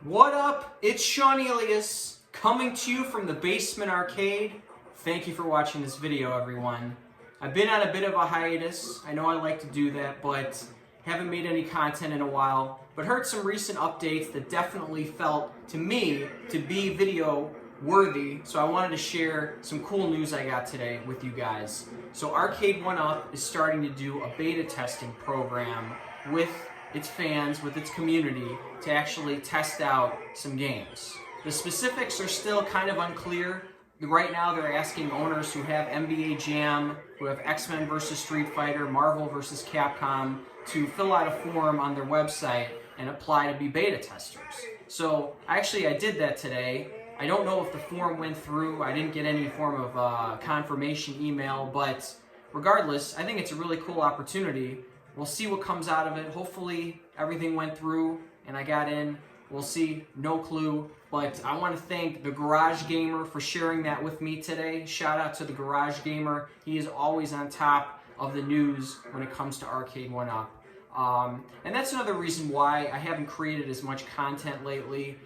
What up? It's Seaneleous coming to you from the Basement Arcade. Thank you for watching this video, everyone. I've been on a bit of a hiatus. I know I like to do that, but haven't made any content in a while. But heard some recent updates that definitely felt to me to be video worthy. So I wanted to share some cool news I got today with you guys. So Arcade1Up is starting to do a beta testing program with its fans, with its community, to actually test out some games. The specifics are still kind of unclear. Right now they're asking owners who have NBA Jam, who have X-Men vs. Street Fighter, Marvel vs. Capcom, to fill out a form on their website and apply to be beta testers. So I did that today. I don't know if the form went through. I didn't get any form of confirmation email, but regardless, I think it's a really cool opportunity. We'll see what comes out of it. Hopefully everything went through and I got in. We'll see, no clue. But I want to thank the Garage Gamer for sharing that with me today. Shout out to the Garage Gamer. He is always on top of the news when it comes to Arcade1Up. And that's another reason why I haven't created as much content lately.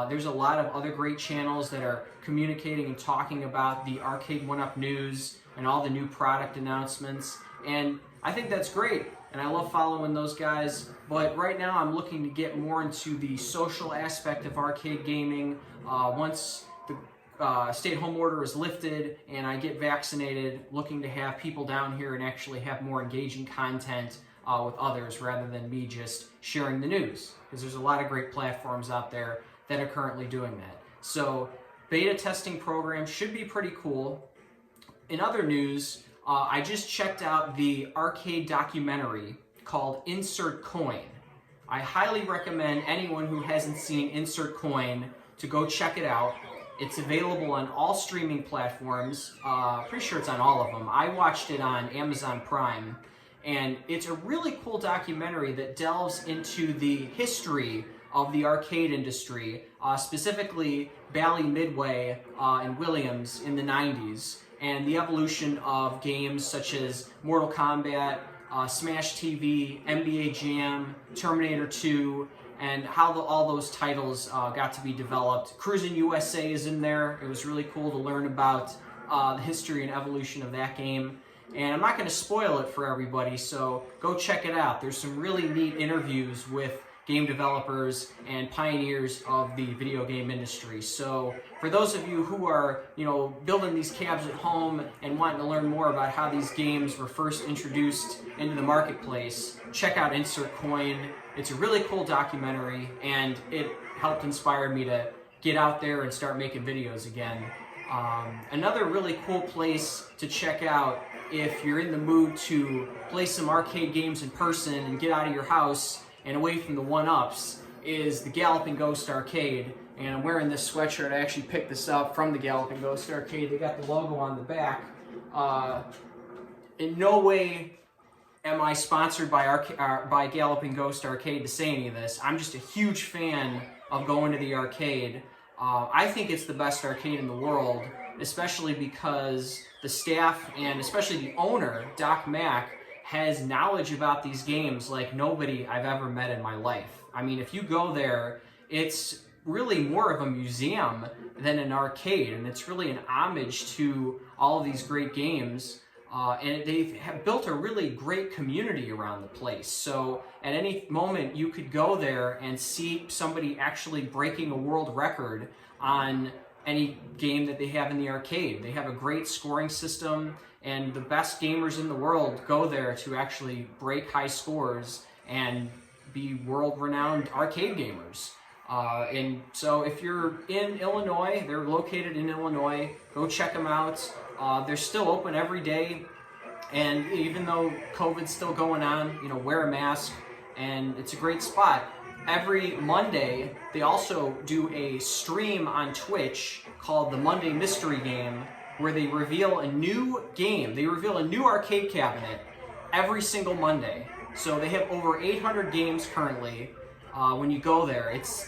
There's a lot of other great channels that are communicating and talking about the Arcade1Up news and all the new product announcements. And I think that's great, and I love following those guys, but right now I'm looking to get more into the social aspect of arcade gaming. Once the stay-at-home order is lifted and I get vaccinated, looking to have people down here and actually have more engaging content with others rather than me just sharing the news, because there's a lot of great platforms out there that are currently doing that. So beta testing program should be pretty cool. In other news, I just checked out the arcade documentary called Insert Coin. I highly recommend anyone who hasn't seen Insert Coin to go check it out. It's available on all streaming platforms. Pretty sure it's on all of them. I watched it on Amazon Prime, and it's a really cool documentary that delves into the history of the arcade industry, specifically Bally Midway and Williams in the 90s. And the evolution of games such as Mortal Kombat, Smash TV, NBA Jam, Terminator 2, and how all those titles got to be developed. Cruisin' USA is in there. It was really cool to learn about the history and evolution of that game. And I'm not going to spoil it for everybody, so go check it out. There's some really neat interviews with game developers and pioneers of the video game industry. So for those of you who are, building these cabs at home and wanting to learn more about how these games were first introduced into the marketplace, check out Insert Coin. It's a really cool documentary, and it helped inspire me to get out there and start making videos again. Another really cool place to check out if you're in the mood to play some arcade games in person and get out of your house and away from the one-ups is the Galloping Ghost Arcade. And I'm wearing this sweatshirt. I actually picked this up from the Galloping Ghost Arcade. They got the logo on the back. In no way am I sponsored by Galloping Ghost Arcade to say any of this. I'm just a huge fan of going to the arcade. I think it's the best arcade in the world, especially because the staff and especially the owner, Doc Mack, has knowledge about these games like nobody I've ever met in my life. I mean, if you go there, it's really more of a museum than an arcade, and it's really an homage to all of these great games. And they have built a really great community around the place. So at any moment, you could go there and see somebody actually breaking a world record on any game that they have in the arcade. They have a great scoring system, and the best gamers in the world go there to actually break high scores and be world-renowned arcade gamers. And so if you're in Illinois, they're located in Illinois, go check them out. They're still open every day, and even though COVID's still going on, wear a mask, and it's a great spot. Every Monday, they also do a stream on Twitch called the Monday Mystery Game, where they reveal a new game. They reveal a new arcade cabinet every single Monday. So they have over 800 games currently. When you go there, it's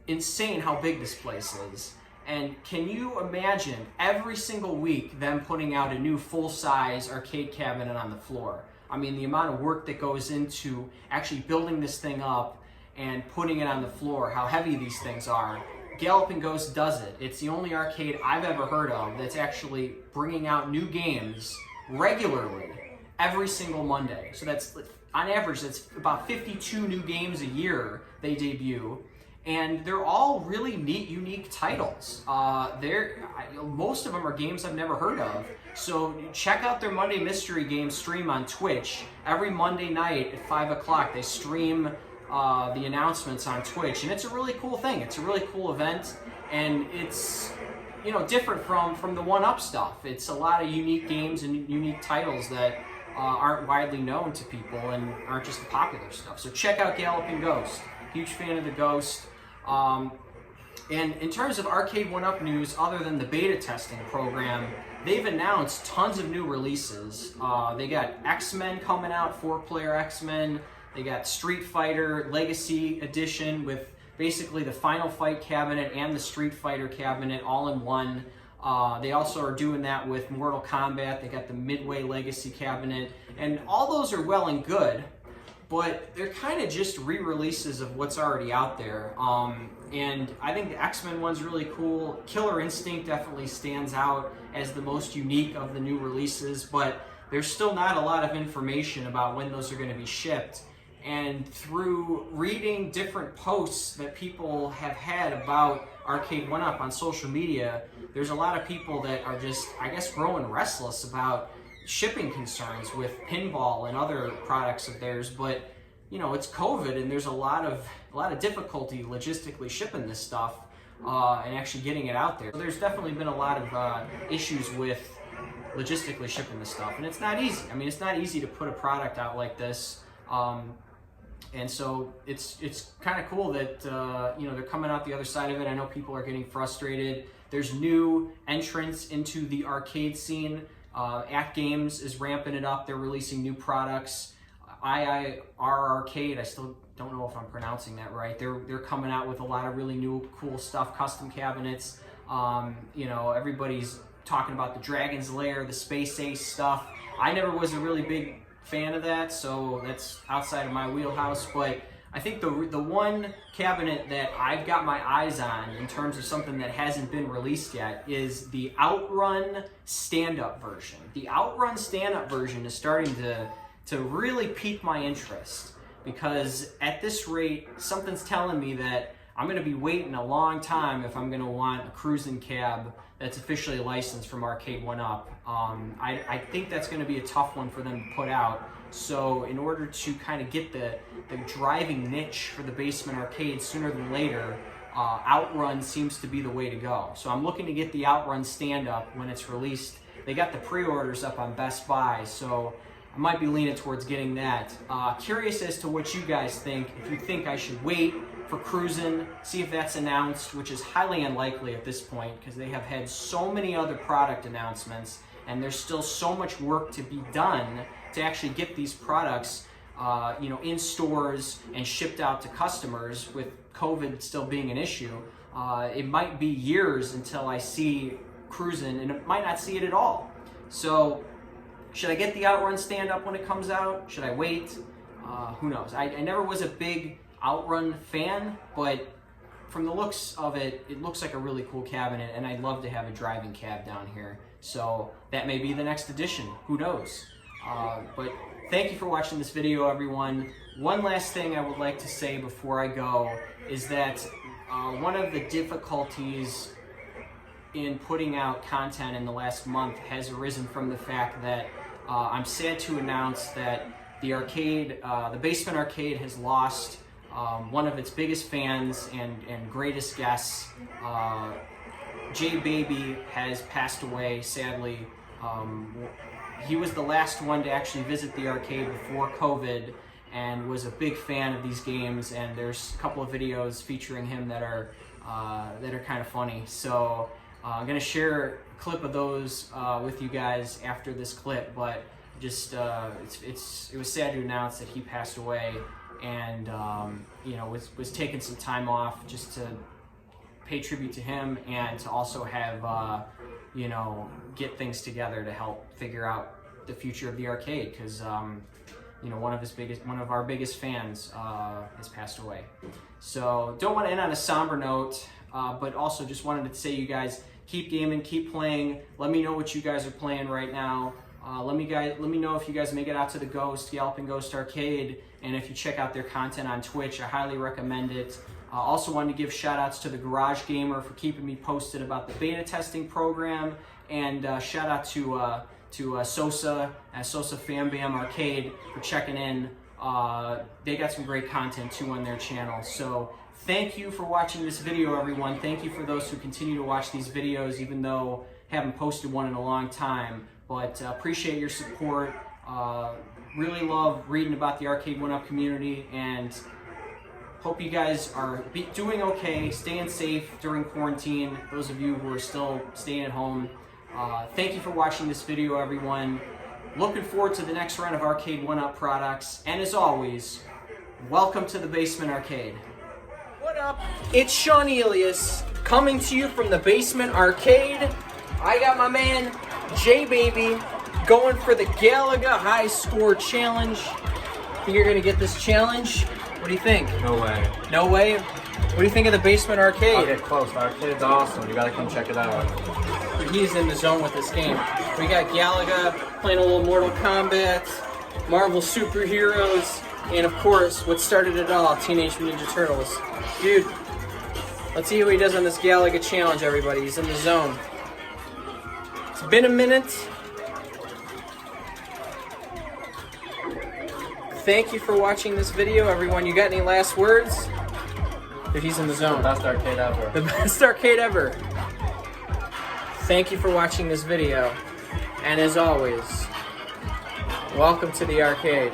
insane how big this place is. And can you imagine every single week them putting out a new full-size arcade cabinet on the floor? I mean, the amount of work that goes into actually building this thing up and putting it on the floor, how heavy these things are. Galloping Ghost does it. It's the only arcade I've ever heard of that's actually bringing out new games regularly every single Monday. So that's, on average, that's about 52 new games a year they debut. And they're all really neat, unique titles. Most of them are games I've never heard of. So check out their Monday Mystery Game stream on Twitch. Every Monday night at 5 o'clock, they stream the announcements on Twitch, and it's a really cool thing. It's a really cool event, and it's, you know, different from the 1-Up stuff. It's a lot of unique games and unique titles that aren't widely known to people and aren't just the popular stuff. So check out Galloping Ghost. Huge fan of the Ghost. And in terms of Arcade1Up news, other than the beta testing program, they've announced tons of new releases. They got X-Men coming out, 4-player X-Men. They got Street Fighter Legacy Edition with basically the Final Fight cabinet and the Street Fighter cabinet all in one. They also are doing that with Mortal Kombat. They got the Midway Legacy cabinet. And all those are well and good, but they're kind of just re-releases of what's already out there. And I think the X-Men one's really cool. Killer Instinct definitely stands out as the most unique of the new releases, but there's still not a lot of information about when those are going to be shipped. And through reading different posts that people have had about Arcade1Up on social media, there's a lot of people that are just, I guess, growing restless about shipping concerns with pinball and other products of theirs. But you know, it's COVID, and there's a lot of difficulty logistically shipping this stuff and actually getting it out there. So there's definitely been a lot of issues with logistically shipping this stuff, and it's not easy. I mean, it's not easy to put a product out like this. And so it's kind of cool that you know, they're coming out the other side of it. I know people are getting frustrated. There's new entrants into the arcade scene. Act Games is ramping it up. They're releasing new products. IIR Arcade, I still don't know if I'm pronouncing that right. They're coming out with a lot of really new cool stuff, custom cabinets. You know, everybody's talking about the Dragon's Lair, the Space Ace stuff. I never was a really big fan of that, so that's outside of my wheelhouse. But I think the one cabinet that I've got my eyes on in terms of something that hasn't been released yet is the Outrun stand-up version. The Outrun stand-up version is starting to really pique my interest, because at this rate, something's telling me that I'm going to be waiting a long time if I'm going to want a cruising cab that's officially licensed from Arcade1Up. I think that's going to be a tough one for them to put out. So in order to kind of get the driving niche for the basement arcade sooner than later, Outrun seems to be the way to go. So I'm looking to get the Outrun stand-up when it's released. They got the pre-orders up on Best Buy, so I might be leaning towards getting that. Curious as to what you guys think. If you think I should wait for Cruisin', see if that's announced, which is highly unlikely at this point because they have had so many other product announcements, and there's still so much work to be done to actually get these products you know, in stores and shipped out to customers. With COVID still being an issue, it might be years until I see Cruisin', and it might not see it at all. So should I get the Outrun stand-up when it comes out? Should I wait? Who knows? I never was a big Outrun fan, but from the looks of it, it looks like a really cool cabinet, and I'd love to have a driving cab down here. So that may be the next edition. Who knows? But thank you for watching this video, everyone. One last thing I would like to say before I go is that one of the difficulties in putting out content in the last month has arisen from the fact that I'm sad to announce that the arcade, the Basement Arcade, has lost one of its biggest fans and greatest guests. Jay Baby has passed away, sadly. He was the last one to actually visit the arcade before COVID and was a big fan of these games, and there's a couple of videos featuring him that are kind of funny. So I'm going to share a clip of those with you guys after this clip, but just it was sad to announce that he passed away, and you know, was taking some time off just to pay tribute to him and to also have you know, get things together to help figure out the future of the arcade, because one of our biggest fans has passed away. So don't want to end on a somber note, but also just wanted to say, you guys keep gaming, keep playing. Let me know what you guys are playing right now. Let me know if you guys make it out to the Galloping Ghost Arcade, and if you check out their content on Twitch, I highly recommend it. Also wanted to give shout outs to the Garage Gamer for keeping me posted about the beta testing program, and shout out to Sosa at Sosa Fam Bam Arcade for checking in. They got some great content too on their channel. So thank you for watching this video, everyone. Thank you for those who continue to watch these videos, even though I haven't posted one in a long time. But appreciate your support. Really love reading about the Arcade1Up community, and hope you guys are doing okay, staying safe during quarantine. Those of you who are still staying at home, thank you for watching this video, everyone. Looking forward to the next round of Arcade1Up products, and as always, welcome to the Basement Arcade. What up? It's Seaneleous coming to you from the Basement Arcade. I got my man J-Baby going for the Galaga High Score Challenge. Think you're gonna get this challenge? What do you think? No way. No way? What do you think of the Basement Arcade? I'll get close. The arcade's awesome. You gotta come check it out. He's in the zone with this game. We got Galaga playing a little Mortal Kombat, Marvel superheroes, and of course, what started it all, Teenage Mutant Ninja Turtles. Dude, let's see what he does on this Galaga challenge, everybody. He's in the zone. It's been a minute. Thank you for watching this video, everyone. You got any last words? Dude, he's in the zone. Best arcade ever. The best arcade ever. Thank you for watching this video. And as always, welcome to the arcade.